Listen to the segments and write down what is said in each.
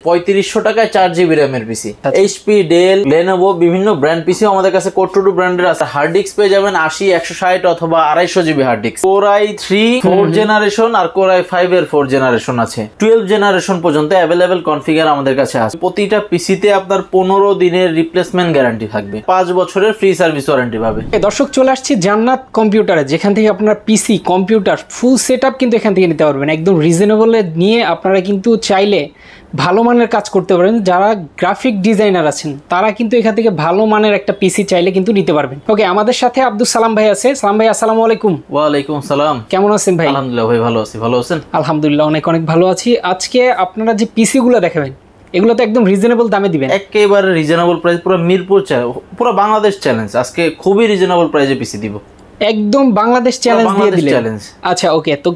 3500 টাকায় 4GB র্যামের পিসি। HP, del, Lenovo বিভিন্ন ব্র্যান্ড পিসিও আমাদের কাছে কোর টু ব্র্যান্ডের আছে। হার্ড ডিস্ক পেয়ে যাবেন 80, 160 অথবা 250GB hard disk. Core i3 4th generation আর কোর i5 এর 4th জেনারেশন আছে। 12th জেনারেশন পর্যন্ত অ্যাভেলেবেল কনফিগার আমাদের কাছে আছে। প্রতিটা পিসিতে আপনার 15 দিনের রিপ্লেসমেন্ট গ্যারান্টি থাকবে, 5 বছরের ফ্রি সার্ভিস ওয়ারেন্টি পাবে। দর্শক, চলে আসছি জান্নাত কম্পিউটারে, যেখান থেকে আপনার পিসি, কম্পিউটার ফুল সেটআপ কিন্তু এখান থেকে নিতে পারবেন। একদম রিজনেবলে নিয়ে আপনারা কিন্তু চাইলে ভালো মানের কাজ করতে পারেন। যারা গ্রাফিক ডিজাইনার আছেন তারা কিন্তু এখান থেকে ভালো মানের একটা পিসি চাইলে কিন্তু নিতে পারবেন। ওকে, আমাদের সাথে আব্দুল সালাম ভাই আছে। সালাম ভাই, আসসালামু আলাইকুম। ওয়ালাইকুম সালাম। কেমন আছেন ভাই? আলহামদুলিল্লাহ ভাই, ভালো আছি। ভালো আছেন? আলহামদুলিল্লাহ, অনেক ভালো আছি। আজকে আপনারা যে পিসি গুলো দেখাবেন এগুলো তো একদম রিজনেবল দামে দিবেন। একেবারে রিজনেবল প্রাইস, পুরো মিরপুর, পুরো বাংলাদেশ চ্যালেঞ্জ। আজকে খুবই রিজনেবল প্রাইসে পিসি দিব, একদম বাংলাদেশ চ্যালেঞ্জ দিয়ে দিলেন। আচ্ছা ওকে, তো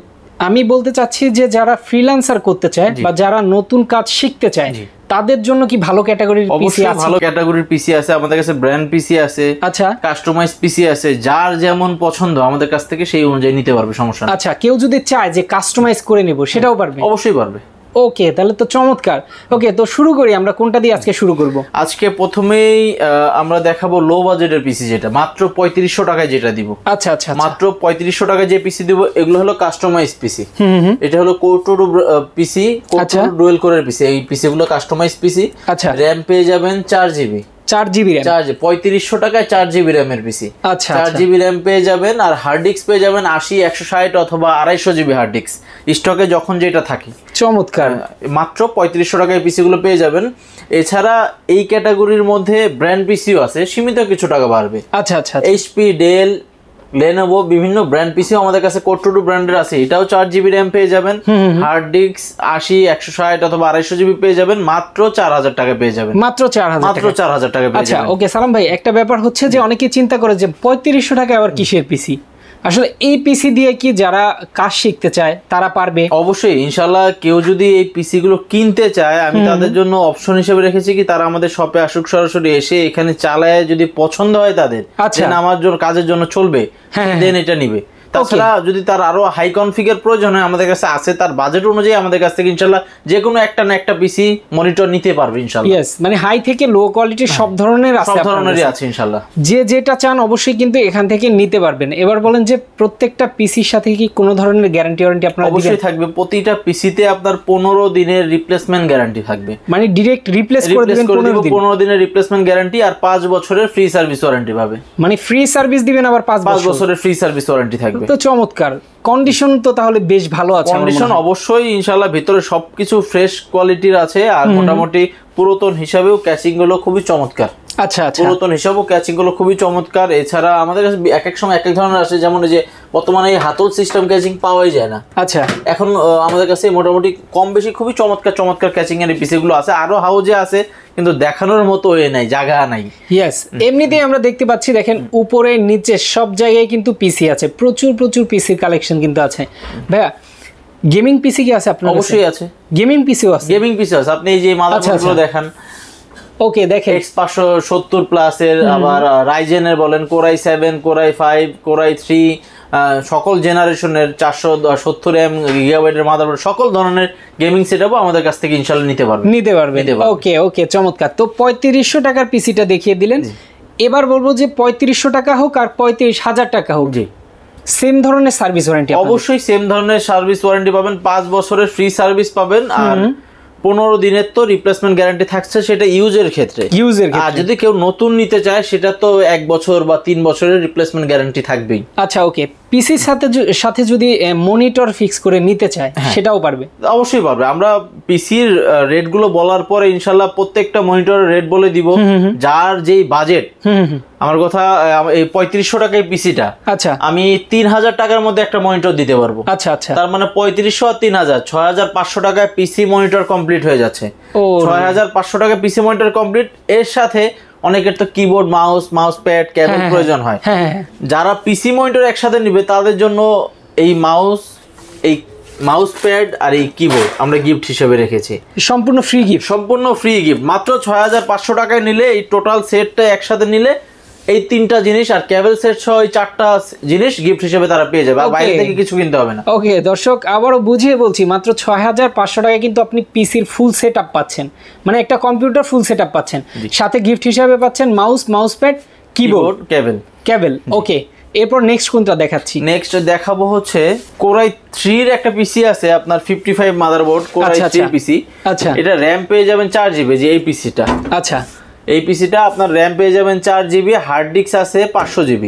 আমি বলতে চাচ্ছি যে যারা ফ্রিল্যান্সার করতে চায় বা যারা নতুন কাজ শিখতে চায় তাদের জন্য কি ভালো ক্যাটাগরির পিসি আছে? ভালো ক্যাটাগরির পিসি আছে আমাদের কাছে, ব্র্যান্ড পিসি আছে, আচ্ছা কাস্টমাইজ পিসি আছে। যার যেমন পছন্দ আমাদের কাছ থেকে সেই অনুযায়ী নিতে পারবে, সমস্যা নেই। আচ্ছা, কেউ যদি চায় যে কাস্টমাইজ করে নেব সেটাও পারবে? অবশ্যই পারবে। ওকে, তাহলে তো চমৎকার। ওকে, তো শুরু করি। আমরা কোনটা দিয়ে আজকে শুরু করব? আজকে প্রথমেই আমরা দেখাবো লো বাজেটের পিসি, যেটা মাত্র 3500 টাকায় যেটা দিব। আচ্ছা আচ্ছা, মাত্র 3500 টাকায় যে পিসি দিব এগুলো হলো কাস্টমাইজ পিসি। এটা হলো কোর টু পিসি, কোর টু ডুয়েল কোরের পিসি। এই পিসি গুলো কাস্টমাইজ পিসি। আচ্ছা, র‍্যাম পেয়ে যাবেন 4GB। 4GB র‍্যাম, 3500 টাকায় 4GB র‍্যামের পিসি। আচ্ছা, 4GB র‍্যাম পেয়ে যাবেন। আর হার্ড ডিস্ক পেয়ে যাবেন 80, 160 অথবা 250GB হার্ড ডিস্ক, স্টকে যখন যেটা থাকে। চমৎকার। মাত্র 3500 টাকায় পিসি গুলো পেয়ে যাবেন। এছাড়া এই ক্যাটাগরির মধ্যে ব্র্যান্ড পিসিও আছে, সীমিত কিছু টাকা বাড়বে। আচ্ছা আচ্ছা, এইচপি, ডেল, লেনোভো বিভিন্ন ব্র্যান্ড পিসিও আমাদের কাছে কোর টু ব্র্যান্ডের আছে। এটাও 4GB র‍্যাম পেয়ে যাবেন। হার্ড ডিস্ক 80, 160 অথবা 250GB পেয়ে যাবেন। মাত্র 4000 টাকা পেয়ে যাবেন। মাত্র 4000 টাকা পেয়ে যাবেন। আচ্ছা ওকে সালাম ভাই, একটা ব্যাপার হচ্ছে যে অনেকে চিন্তা করে যে 3500 টাকা আবার কিসের পিসি? আসলে এই পিসি দিয়ে কি যারা কাজ শিখতে চায় তারা পারবে? অবশ্যই, ইনশাআল্লাহ। কেউ যদি এই পিসি গুলো কিনতে চায়, আমি তাদের জন্য অপশন হিসেবে রেখেছি কি তারা আমাদের শপে আসুক, সরাসরি এসে এখানে চালায়, যদি পছন্দ হয় তাদের, আচ্ছা আমার জন্য কাজের জন্য চলবে, দেন এটা নিবে। তাছাড়া যদি তার আরো হাই কনফিগার প্রয়োজন হয় আমাদের কাছে আছে, তার বাজেট অনুযায়ী আমাদের কাছ থেকে ইনশাআল্লাহ যে কোনো একটা না একটা পিসি মনিটর নিতে পারবে ইনশাআল্লাহ। यस, মানে হাই থেকে লো কোয়ালিটির সব ধরনের আছে, সব ধরনেরই আছে ইনশাআল্লাহ। যে যেটা চান অবশ্যই কিন্তু এখান থেকে নিতে পারবেন। এবার বলেন যে প্রত্যেকটা পিসির সাথে কি কোনো ধরনের গ্যারান্টি ওয়ারেন্টি আপনারা দিবেন? অবশ্যই থাকবে। প্রতিটা পিসিতে আপনার 15 দিনের রিপ্লেসমেন্ট গ্যারান্টি থাকবে, মানে ডাইরেক্ট রিপ্লেস করে দিবেন 15 দিনের রিপ্লেসমেন্ট গ্যারান্টি, আর 5 বছরের ফ্রি সার্ভিস ওয়ারেন্টি পাবে। মানে ফ্রি সার্ভিস দিবেন, আবার 5 বছরের ফ্রি সার্ভিস ওয়ারেন্টি থাকবে। তো চমৎকার। কন্ডিশন তো তাহলে বেশ ভালো আছে? কন্ডিশন অবশ্যই ইনশাআল্লাহ, ভিতরে সবকিছু ফ্রেশ কোয়ালিটির আছে। আর মোটামুটি পুরাতন হিসাবেও ক্যাচিং গুলো খুবই চমৎকার। আচ্ছা আচ্ছা, পুরাতন হিসাবেও ক্যাচিং গুলো খুবই চমৎকার। এছাড়া আমাদের কাছে এক এক সময় এক এক ধরনের আছে, যেমন এই যে বর্তমানে এই হাতল সিস্টেম ক্যাচিং পাওয়াই যায় না। আচ্ছা, এখন আমাদের কাছে মোটামুটি কম বেশি খুবই চমৎকার চমৎকার ক্যাচিং এর পিসি গুলো আছে। আরো হাউজে আছে কিন্তু দেখানোর মতো নাই, জায়গা নাই। ইয়েস, এমনিতেই আমরা দেখতে পাচ্ছি, দেখেন উপরে নিচে সব জায়গায় কিন্তু পিসি আছে, প্রচুর প্রচুর পিসির কালেকশন কিন্তু আছে। ভাইয়া, গেমিং পিসি কি আছে আপনার? অবশ্যই আছে, গেমিং পিসিও আছে। গেমিং পিসি আছে। আপনি এই যে মাদারবোর্ডগুলো দেখান, ওকে দেখেন X570 প্লাসের, আবার রাইজেনের বলেন, core i7, core i5, core i3, সকল জেনারেশনের 470 গিগাবাইটের মাদারবোর্ড, সকল ধরনের গেমিং সেটআপও আমাদের কাছ থেকে ইনশাআল্লাহ নিতে পারবেন। ওকে ওকে, চমৎকার। তো 3500 টাকার পিসিটা দেখিয়ে দিলেন। এবার বলবো যে 3500 টাকা হোক আর 35,000 টাকা হোক, জি সেম ধরনের সার্ভিস ওয়ারেন্টি? অবশ্যই সেম ধরনের সার্ভিস ওয়ারেন্টি পাবেন, 5 বছরের ফ্রি সার্ভিস পাবেন, আর 15 দিনের তো রিপ্লেসমেন্ট গ্যারান্টি থাকছে, সেটা ইউজের ক্ষেত্রে। আর যদি কেউ নতুন নিতে চায় সেটা তো 1 বছর বা 3 বছরের রিপ্লেসমেন্ট গ্যারান্টি থাকবেই। আচ্ছা ওকে, পিসির সাথে যদি মনিটর ফিক্স করে নিতে চায় সেটাও পারবে? অবশ্যই পারবে। আমরা পিসির রেট গুলো বলার পরে ইনশাআল্লাহ প্রত্যেকটা মনিটরের রেট বলে দিব, যার যেই বাজেট। আমার কথা, এই 3500 টাকায় পিসিটা, আচ্ছা আমি 3000 টাকার মধ্যে একটা মনিটর দিতে পারবো। আচ্ছা আচ্ছা, তার মানে 3500 আর 3000, 6500 টাকায় পিসি মনিটর কমপ্লিট হয়ে যাচ্ছে। 6500 টাকায় পিসি মনিটর কমপ্লিট। এর সাথে অনেকের তো কিবোর্ড, মাউস প্যাড, কেবল প্রয়োজন হয়। যারা পিসি মনিটর একসাথে নিবে তাদের জন্য এই মাউস প্যাড আর এই কিবোর্ড আমরা গিফট হিসেবে রেখেছি, সম্পূর্ণ ফ্রি গিফট। মাত্র 6500 টাকায় নিলে এই টোটাল সেটটা একসাথে নিলে এই তিনটা জিনিস আর কেবল সেট সহ এই চারটা জিনিস গিফট হিসেবে তারা পেয়ে যাবে, আর বাইরে থেকে কিছু কিনতে হবে না। ওকে দর্শক, আবারও বুঝিয়ে বলছি, মাত্র 6500 টাকায় কিন্তু আপনি পিসির ফুল সেট আপ পাচ্ছেন, মানে একটা কম্পিউটার ফুল সেট আপ পাচ্ছেন, সাথে গিফট হিসাবে পাচ্ছেন মাউস প্যাড, কিবোর্ড, কেবল। ওকে, এরপর নেক্সট কোনটা দেখাচ্ছি? নেক্সট দেখাবো হচ্ছে কোরাই 3 এর একটা পিসি আছে আপনার 55 মাদারবোর্ড কোরাই 3 পিসি। আচ্ছা, এটা র‍্যাম পেয়ে যাবেন 4GB, যে এই পিসিটা। আচ্ছা, এই পিসিটা আপনার র‍্যাম পেয়ে যাবেন 4GB, হার্ড ডিস্ক আছে 500GB।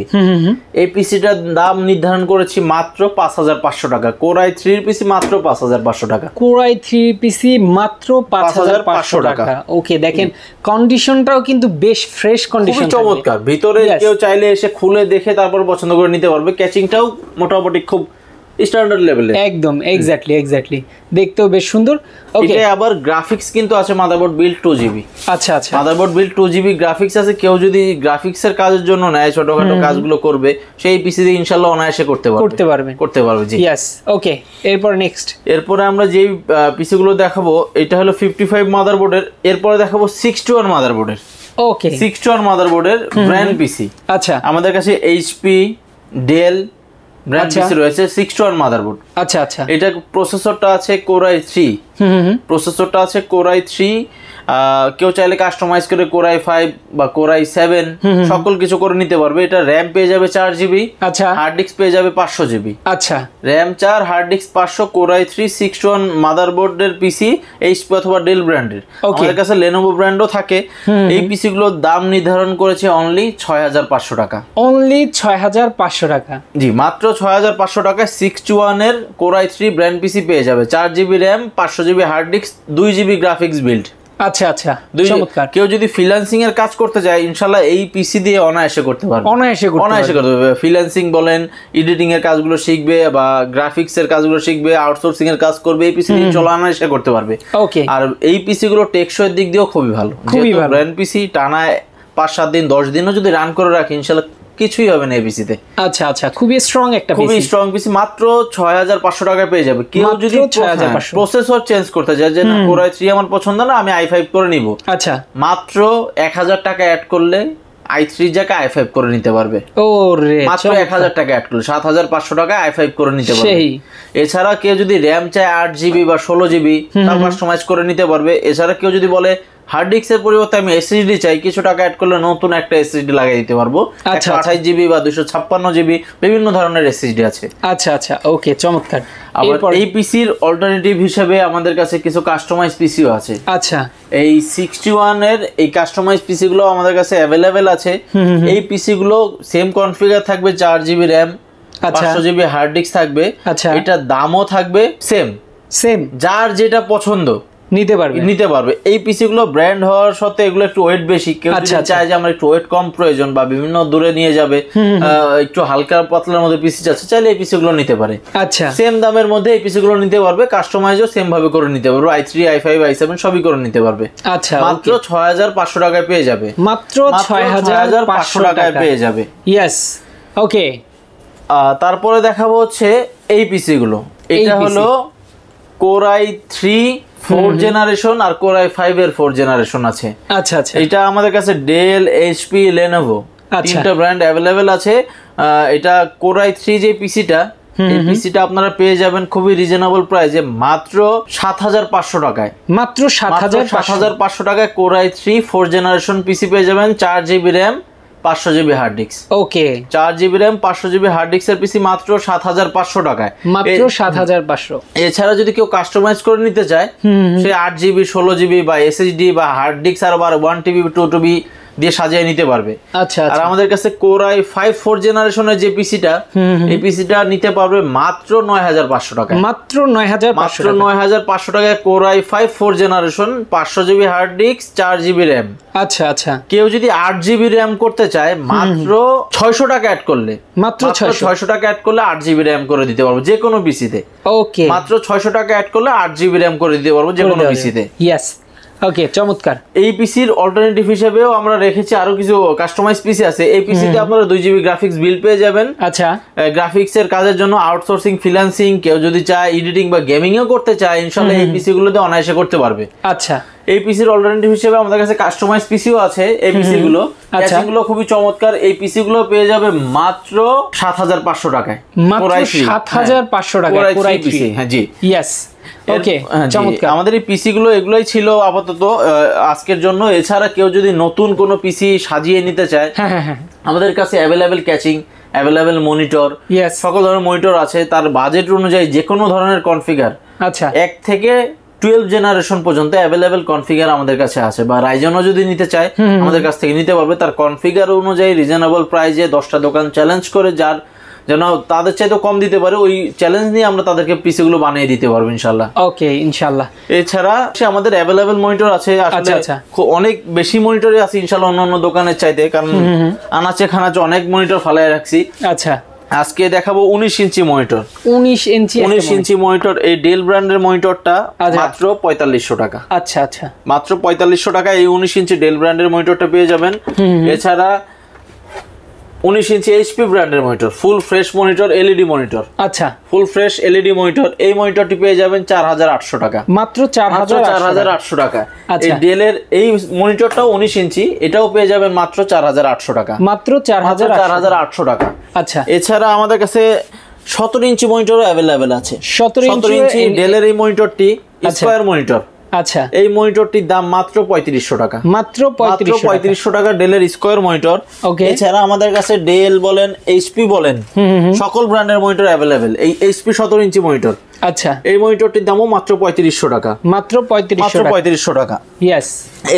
এই পিসিটার দাম নির্ধারণ করেছি মাত্র 5500 টাকা। কোরাই 3 এর পিসি মাত্র 5500 টাকা। কোরাই 3 পিসি মাত্র 5500 টাকা। ওকে, দেখেন কন্ডিশনটাও কিন্তু বেশ ফ্রেশ কন্ডিশন, খুব চমৎকার। ভিতরে কেউ চাইলে এসে খুলে দেখে তারপর পছন্দ করে নিতে পারবে। ক্যাচিংটাও মোটামুটি খুব স্ট্যান্ডার্ড লেভেলে, একদম এক্স্যাক্টলি দেখতেও বেশ সুন্দর। ওকে, এটা আবার গ্রাফিক্স কিন্তু আছে মাদারবোর্ড বিল্ড 2GB। আচ্ছা, মাদারবোর্ড বিল্ড 2GB গ্রাফিক্স আছে। কেউ যদি গ্রাফিক্সের কাজের জন্য নেয়, ছোটখাটো কাজগুলো করবে, সেই পিসি দিয়ে ইনশাআল্লাহ অনায়াসে করতে পারবে। জি, यस। ওকে, এরপর নেক্সট, এরপরে আমরা যেই পিসি গুলো দেখাবো, এটা হলো 55 মাদারবোর্ডের। এরপরে দেখাবো 61 মাদারবোর্ডের। ওকে, 61 মাদারবোর্ডের ব্র্যান্ড পিসি। আচ্ছা, আমাদের কাছে এইচপি, ডেল ব্র্যান্ড পিসি রয়েছে। 61 মাদারবোর্ড। আচ্ছা, এটা প্রসেসরটা আছে কোরাই 3। প্রসেসরটা আছে কোরাই 3। কেউ চাইলে কাস্টমাইজ করে কোরাই 5 বা কোরাই 7 সকল কিছু করে নিতে পারবে। এটা র‍্যাম পেয়ে যাবে 4GB, আচ্ছা, হার্ড ডিস্ক পেয়ে যাবে 500GB। আচ্ছা, র‍্যাম 4, হার্ড ডিস্ক 500, কোরাই 3 61 মাদারবোর্ডের পিসি, এইচপি অথবা ডেল ব্র্যান্ডের। আমাদের কাছে লেনোভো ব্র্যান্ডও থাকে। এই পিসি গুলোর দাম নির্ধারণ করেছে অনলি 6500 টাকা। অনলি 6500 টাকা। জি, মাত্র 6500 টাকায় 61 এর কোরাই 3 ব্র্যান্ড পিসি পেয়ে যাবে। 4GB RAM, 500GB hard disk, 2GB graphics build. আচ্ছা, চমৎকার। কেউ যদি ফ্রিল্যান্সিং এর কাজ করতে চায়, ইনশাআল্লাহ এই পিসি দিয়ে অনায়াসে করতে পারবে। অনায়াসে করতে পারবে। ফ্রিল্যান্সিং বলেন, এডিটিং এর কাজগুলো শিখবে বা গ্রাফিক্স এর কাজগুলো শিখবে, আউটসোর্সিং এর কাজ করবে, এই পিসি দিয়ে অনায়াসে করতে পারবে। ওকে, আর এই পিসি গুলো টেকসইয়ের দিক দিয়েও খুবই ভালো। ব্র্যান্ড পিসি টানা 5-7 দিন 10 দিনও যদি রান করে রাখি, ইনশাআল্লাহ কিছুই হবে না এই পিসিতে। আচ্ছা, খুবই স্ট্রং একটা পিসি, খুবই স্ট্রং পিসি। মাত্র 6500 টাকায় পেয়ে যাবে। কেউ যদি প্রসেসর চেঞ্জ করতে চায়, যে না কোরাই 3 আমার পছন্দ না, আমি i5 করে নিব, আচ্ছা, মাত্র 1000 টাকা অ্যাড করলে i3 জায়গায় i5 করে নিতে পারবে। ওরে, মাত্র 1000 টাকা অ্যাড করলে 7500 টাকা i5 করে নিতে পারবে। এছাড়া কেউ যদি র‍্যাম চায় 8GB বা 16GB, তার কাস্টমাইজ করে নিতে পারবে। এছাড়া কেউ যদি বলে হার্ড ডিস্কের পরিবর্তে আমি এসএসডি চাই, কিছু টাকা অ্যাড করলে নতুন একটা এসএসডি লাগিয়ে দিতে পারবো। 128GB বা 256GB বিভিন্ন ধরনের এসএসডি আছে। আচ্ছা, ওকে, চমৎকার। আবার এই পিসির অল্টারনেটিভ হিসেবে আমাদের কাছে কিছু কাস্টমাইজ পিসিও আছে। আচ্ছা, এই 61 এর এই কাস্টমাইজ পিসি গুলো আমাদের কাছে অ্যাভেলেবেল আছে। এই পিসি গুলো সেম কনফিগার থাকবে, 4GB RAM, 500GB hard disk থাকবে। এটা দামও থাকবে সেম, যার যেটা পছন্দ নিতে পারবে। এই পিসি গুলো ব্র্যান্ড হওয়ার সত্ত্বেও এগুলো একটু ওয়েট বেশি। কেউ যদি চায় যে আমার একটু ওয়েট কম প্রয়োজন বা বিভিন্ন দূরে নিয়ে যাবে, একটু হালকা পাতলার মধ্যে পিসি চাচ্ছে, চাইলে এই পিসি গুলো নিতে পারে। আচ্ছা, সেম দামের মধ্যে এই পিসি গুলো নিতে পারবে। কাস্টমাইজও সেম ভাবে করে নিতে পারবে। i3, i5, i7 সবই করে নিতে পারবে। আচ্ছা, মাত্র 6500 টাকায় পেয়ে যাবে। মাত্র 6500 টাকায় পেয়ে যাবে। ইয়েস, ওকে। তারপরে দেখাবো হচ্ছে এই পিসি গুলো। এটা হলো কোরাই 3 4th জেনারেশন আর কোরাই 5 এর 4th জেনারেশন আছে। আচ্ছা, এটা আমাদের কাছে ডেল, এইচপি, লেনোভো তিনটা ব্র্যান্ড অ্যাভেলেবেল আছে। এটা কোরাই 3 যে পিসিটা, এই পিসিটা আপনারা পেয়ে যাবেন খুবই রিজনেবল প্রাইসে, মাত্র 7500 টাকায়। মাত্র 7500 টাকায় কোরাই 3 4th জেনারেশন পিসি পেয়ে যাবেন। 4GB RAM, 500GB hard disk. Okay, 4GB RAM, 500GB hard ডিস্কের পিসি মাত্র 7500 টাকায়। মাত্র 7500। এছাড়া যদি কেউ কাস্টমাইজ করে নিতে চায়, সে 8GB, 16GB বা এসএসডি বা হার্ড ডিস্ক আর আবার 1TB 2TB দিয়ে সাজিয়ে নিতে পারবে। আচ্ছা, আর আমাদের কাছে কোরাই 5 4th জেনারেশনের যে পিসিটা, এই পিসিটা নিতে পারবে মাত্র 9500 টাকায়। মাত্র 9500 টাকায় core i 5 4th generation, 500GB hard disk, 4GB RAM. আচ্ছা, কেউ যদি 8GB র‍্যাম করতে চায়, মাত্র 600 টাকা অ্যাড করলে, মাত্র 600 টাকা অ্যাড করলে 8GB র‍্যাম করে দিতে পারবো যে কোনো পিসিতে। ওকে, মাত্র 600 টাকা অ্যাড করলে 8GB র‍্যাম করে দিতে পারবো যে কোনো পিসিতে। ইয়েস, ওকে, চমৎকার। এই পিসির অল্টারনেটিভ হিসেবেও আমরা রেখেছি আরো কিছু কাস্টমাইজ পিসি আছে। এই পিসিতে আপনারা 2GB গ্রাফিক্স বিল্ড পেয়ে যাবেন। আচ্ছা, গ্রাফিক্স এর কাজের জন্য আউটসোর্সিং, ফ্রিল্যান্সিং, কেউ যদি চায় এডিটিং বা গেমিং ও করতে চায়, ইনশাআল্লাহ এই পিসি গুলোতে অনায়াসে করতে পারবে। আচ্ছা, এই পিসির অল্টারনেটিভ হিসেবে আমাদের কাছে কাস্টমাইজ পিসিও আছে। এই পিসি গুলো ক্যাচিং গুলো খুবই চমৎকার। এই পিসি গুলো পেয়ে যাবে মাত্র 7500 টাকায়, মাত্র 7500 টাকায় কোরাই পিসি। হ্যাঁ জি, ইয়েস। ওকে, চমৎকার। আমাদের এই পিসি গুলো এগুলোই ছিল আপাতত আজকের জন্য। এছাড়া কেউ যদি নতুন কোনো পিসি সাজিয়ে নিতে চায়, আমাদের কাছে অ্যাভেলেবেল ক্যাচিং, অ্যাভেলেবেল মনিটর, সকল ধরনের মনিটর আছে। তার বাজেট অনুযায়ী যে কোনো ধরনের কনফিগার, আচ্ছা 1 থেকে 12 জেনারেশন পর্যন্ত অ্যাভেলেবেল কনফিগার আমাদের কাছে আছে। বা রাইজনও যদি নিতে চায় আমাদের কাছ থেকে নিতে পারবে। তার কনফিগার অনুযায়ী রিজনেবল প্রাইসে 10টা দোকান চ্যালেঞ্জ করে যার যেন তাদের চাইতে কম দিতে পারে, ওই চ্যালেঞ্জ নিয়ে আমরা তাদেরকে পিসি গুলো বানিয়ে দিতে পারবো ইনশাল্লাহ। ওকে, ইনশাল্লাহ। এছাড়া আমাদের অ্যাভেলেবেল মনিটর আছে, আসলে অনেক বেশি মনিটরই আছে ইনশাল্লাহ অন্যান্য দোকানের চাইতে, কারণ আনাচে খানাচে অনেক মনিটর ফালায় রাখছি। আচ্ছা, আজকে দেখাবো 19 ইঞ্চি মনিটর। 19 ইঞ্চি মনিটর, এই ডেল ব্র্যান্ডের মনিটরটা মাত্র 4500 টাকা। আচ্ছা আচ্ছা, মাত্র 4500 টাকা এই 19 ইঞ্চি ডেল ব্র্যান্ডের মনিটরটা পেয়ে যাবেন। এছাড়া 19 ইঞ্চি এইচপি ব্র্যান্ডের monitor, full fresh monitor, LED monitor. আচ্ছা, ফুল ফ্রেশ এলইডি মনিটর, এই মনিটরটি পেয়ে যাবেন 4800 টাকা। মাত্র 4800 টাকা। এই ডেলের এই মনিটরটাও 19 ইঞ্চি, এটাও পেয়ে যাবেন মাত্র 4800 টাকা। মাত্র 4800 টাকা। আচ্ছা, এছাড়া আমাদের কাছে 17 ইঞ্চি মনিটরও অ্যাভেলেবেল আছে। 17 ইঞ্চি ডেলের এই মনিটরটি স্কয়ার মনিটর। আচ্ছা, এই মনিটরটির দাম মাত্র 3500 টাকা। মাত্র 3500 টাকা ডেলের স্কয়ার মনিটর। এছাড়া আমাদের কাছে ডেল বলেন, এইচপি বলেন, সকল ব্র্যান্ডের মনিটর অ্যাভেলেবেল। এই এইচপি 17 ইঞ্চি মনিটর, আচ্ছা, এই মনিটরটির দামও মাত্র 3500 টাকা। মাত্র 3500 টাকা। ইয়েস।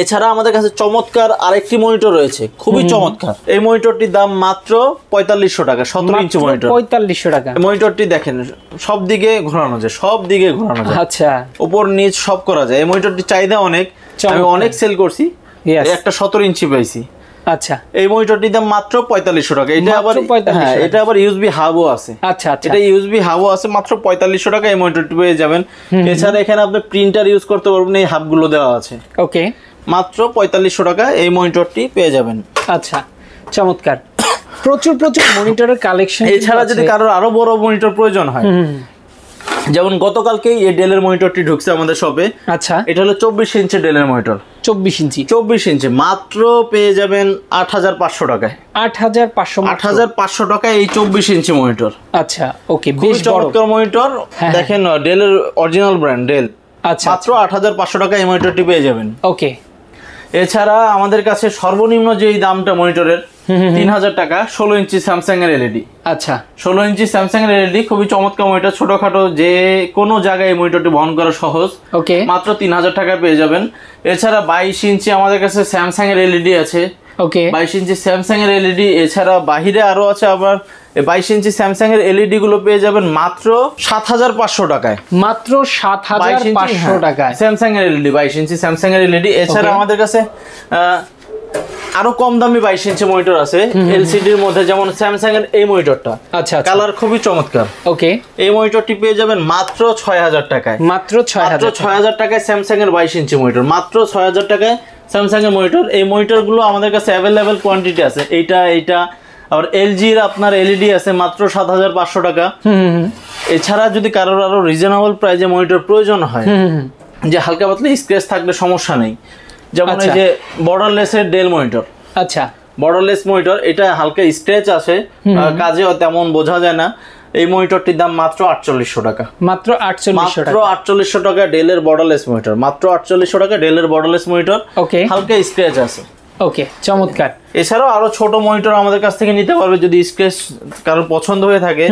এছাড়া আমাদের কাছে চমৎকার আরেকটি মনিটর রয়েছে, খুবই চমৎকার। এই মনিটরটির দাম মাত্র 4500 টাকা। 17 ইঞ্চি মনিটর, 4500 টাকা। মনিটরটি দেখেন সব দিকে ঘোরানো যায়, সব দিকে ঘোরানো যায়। আচ্ছা, উপর নিচ সব করা যায়। এই মনিটরটির চাহিদা অনেক, আমি অনেক সেল করছি। একটা 17 ইঞ্চি পাইছি। আচ্ছা, এই মনিটরটির দাম মাত্র 4500 টাকা। এটা আবার হ্যাঁ, এটা আবার ইউএসবি হাবও আছে। আচ্ছা আচ্ছা, এটা ইউএসবি হাবও আছে। মাত্র 4500 টাকা এই মনিটরটি পেয়ে যাবেন। এছাড়া এখানে আপনি প্রিন্টার ইউজ করতে পারবেন, এই হাবগুলো দেওয়া আছে। ওকে, মাত্র 4500 টাকা এই মনিটরটি পেয়ে যাবেন। আচ্ছা, চমৎকার। প্রচুর মনিটরের কালেকশন। এছাড়া যদি কারোর আরো বড় মনিটর প্রয়োজন হয়, যেমন গতকালকেই এই ডেলের মনিটরটি ঢুকছে আমাদের শপে। আচ্ছা, এটা হলো 24 ইঞ্চি ডেলের মনিটর। 24 ইঞ্চি মাত্র পেয়ে যাবেন 8500 টাকায়। 8500 টাকায় এই 24 ইঞ্চি মনিটর। আচ্ছা, ওকে, বেশ চমৎকার মনিটর। দেখেন ডেলের অরিজিনাল ব্র্যান্ড ডেল। আচ্ছা, মাত্র 8500 টাকায় এই মনিটরটি পেয়ে যাবেন। ওকে। এছাড়া আমাদের কাছে সর্বনিম্ন যেই দামটা মনিটরের 3000 টাকা, 16 ইঞ্চি স্যামসাং এর এলইডি। আচ্ছা, 16 ইঞ্চি স্যামসাং এর এলইডি, খুবই চমৎকার মনিটর। ছোটখাটো যে কোনো জায়গায় এই মনিটরটি বহন করা সহজ। ওকে, মাত্র 3000 টাকায় পেয়ে যাবেন। এছাড়া 22 ইঞ্চি আমাদের কাছে স্যামসাং এর এলইডি আছে। ওকে, 22 ইঞ্চি স্যামসাং এর এলইডি। এছাড়া বাহিরে আরো আছে আবার 22 ইঞ্চি স্যামসাং এর এলইডি গুলো পেয়ে যাবেন মাত্র 7500 টাকায়। মাত্র 7500 টাকায় স্যামসাং এর এলইডি, 22 ইঞ্চি স্যামসাং এর এলইডি। এছাড়া আমাদের কাছে আরো কম দামি 22 ইঞ্চি মনিটর আছে এলসিডির মধ্যে, যেমন স্যামসাং এর এই মনিটরটা। আচ্ছা, কালার খুবই চমৎকার। ওকে, এই মনিটরটি পেয়ে যাবেন মাত্র 6000 টাকায়। মাত্র 6000 টাকায় স্যামসাং এর 22 ইঞ্চি মনিটর। মাত্র 6000 টাকায় স্যামসাং এর মনিটর। এই মনিটর গুলো আমাদের কাছে অ্যাভেলেবেল কোয়ান্টিটি আছে। এইটা আবার এলজির আপনার এলইডি আছে মাত্র 7500 টাকা। এছাড়া যদি কারোর আরো রিজনেবল প্রাইসে মনিটর প্রয়োজন হয়, যে হালকা পাতলা স্ক্র্যাচ থাকলে সমস্যা নেই, যেমন এই যে বর্ডারলেস এর ডেল মনিটর। আচ্ছা, বর্ডারলেস মনিটর, এটা হালকা স্ক্র্যাচ আছে, কাজেও তেমন বোঝা যায় না। এই মনিটরটির দাম মাত্র 4800 টাকা। মাত্র 4800 টাকা ডেলের বর্ডারলেস মনিটর। মাত্র 4800 টাকা ডেলের বর্ডারলেস মনিটর। ওকে, হালকা স্ক্র্যাচ আছে। ওকে, চমৎকার। এছাড়াও আরো ছোট মনিটর আমাদের কাছ থেকে নিতে পারবে যদি স্ক্র্যাচ কারোর পছন্দ হয়ে থাকে।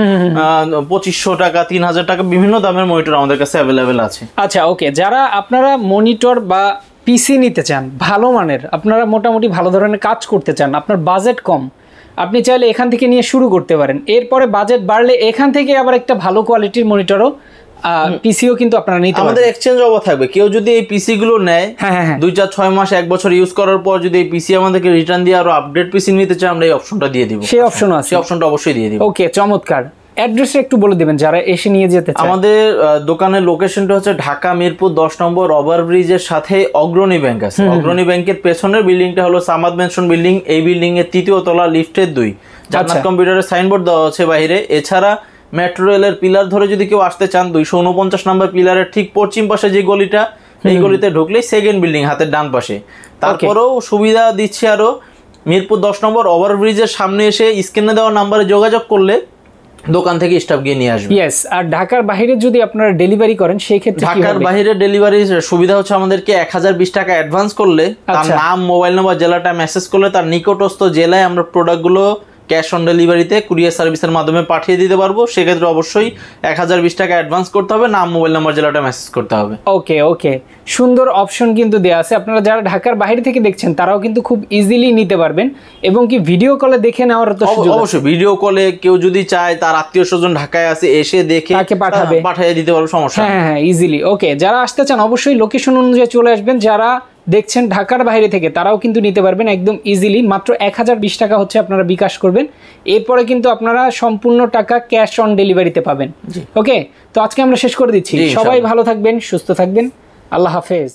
2500 টাকা, 3000 টাকা, বিভিন্ন দামের মনিটর আমাদের কাছে অ্যাভেলেবেল আছে। আচ্ছা, ওকে, যারা আপনারা মনিটর বা পিসি নিতে চান ভালো মানের, আপনারা মোটামুটি ভালো ধরনের কাজ করতে চান, আপনার বাজেট কম, আপনি চাইলে এখান থেকে নিয়ে শুরু করতে পারেন। এরপরে বাজেট বাড়লে এখান থেকে আবার একটা ভালো কোয়ালিটির মনিটরও পিসিও কিন্তু আপনারা নিতে পারবেন। আমাদের এক্সচেঞ্জ অফার থাকবে। কেউ যদি এই পিসি গুলো নেয় 2-4-6 মাস 1 বছর ইউজ করার পর যদি এই পিসি আমাদেরকে রিটার্ন দিয়ে আরো আপডেট পিসি নিতে চায়, আমরা এই অপশনটা দিয়ে দিব। সেই অপশনও আছে, সেই অপশনটা অবশ্যই দিয়ে দিব। ওকে, চমৎকার। অ্যাড্রেসটা একটু বলে দিবেন যারা এসে নিয়ে যেতে চায়। আমাদের দোকানের লোকেশনটা হচ্ছে ঢাকা মিরপুর 10 নম্বর ওভার ব্রিজের সাথে অগ্রণী ব্যাংক আছে। অগ্রণী ব্যাংকের পেছনের বিল্ডিংটা হলো সামাদ মেনশন বিল্ডিং। এই বিল্ডিং এর 3য় তলা লিফটের 2 জান্নাত কম্পিউটারের সাইনবোর্ড দেওয়া আছে বাইরে। এছাড়া মেট্রো রেলের পিলার ধরে যদি কেউ আসতে চান, 249 নম্বর পিলারের ঠিক পশ্চিম পাশে যে গলিটা, এই গলিতে ঢুকলেই সেকেন্ড বিল্ডিং হাতের ডান পাশে। তারপরেও সুবিধা দিচ্ছি আরো, মিরপুর 10 নম্বর ওভারব্রিজের সামনে এসে স্ক্রিনে দেওয়া নাম্বারে যোগাযোগ করলে দোকান থেকে স্টাফ গিয়ে নিয়ে আসবে। ইয়েস, আর ঢাকার বাইরে যদি আপনারা ডেলিভারি করেন সেই ক্ষেত্রে ঢাকার বাইরে ডেলিভারি সুবিধা হচ্ছে আমাদেরকে 1020 টাকা অ্যাডভান্স করলে, তার নাম, মোবাইল নাম্বার, জেলাটা মেসেজ করলে তার নিকটস্থ জেলায় আমরা প্রোডাক্টগুলো ক্যাশ অন ডেলিভারিতে কুরিয়ার সার্ভিসের মাধ্যমে পাঠিয়ে দিতে পারবো। সেক্ষেত্রে অবশ্যই 1020 টাকা অ্যাডভান্স করতে হবে, নাম, মোবাইল নাম্বার, জেলাটা মেসেজ করতে হবে। ওকে ওকে, সুন্দর অপশন কিন্তু দেওয়া আছে। আপনারা যারা ঢাকার বাইরে থেকে দেখছেন তারাও কিন্তু খুব ইজিলি নিতে পারবেন, এবং কি ভিডিও কলে দেখে নেওয়ার তো সুযোগ আছে। অবশ্যই ভিডিও কলে কেউ যদি চায় তার আত্মীয় স্বজন ঢাকায় আছে এসে দেখে তাকে পাঠিয়ে দিতে পারবো, সমস্যা নেই। হ্যাঁ ইজিলি। ওকে, যারা আসতে চান অবশ্যই লোকেশন অনুযায়ী চলে আসবেন। যারা দেখছেন ঢাকার বাইরে থেকে তারাও কিন্তু নিতে পারবেন একদম ইজিলি। মাত্র 1020 টাকা হচ্ছে আপনারা বিকাশ করবেন, এরপরে কিন্তু আপনারা সম্পূর্ণ টাকা ক্যাশ অন ডেলিভারিতে পাবেন। ওকে, তো আজকে আমরা শেষ করে দিচ্ছি। সবাই ভালো থাকবেন, সুস্থ থাকবেন, আল্লাহ হাফেজ।